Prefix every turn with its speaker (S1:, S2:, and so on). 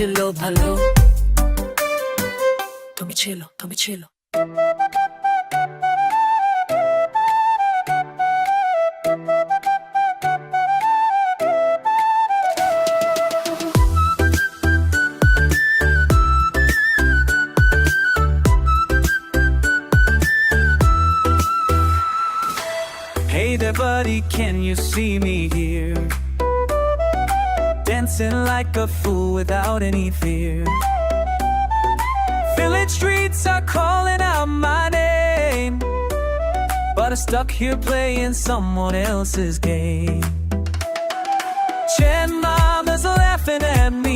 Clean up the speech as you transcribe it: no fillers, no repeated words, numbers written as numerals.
S1: ছিল ভালো, তুমি ছিল, তুমি ছিল।
S2: Hey there buddy, can you see me here? Dancing like a fool without any fear. Village streets are calling out my name, but I'm stuck here playing someone else's game. Chan mama's laughing at me,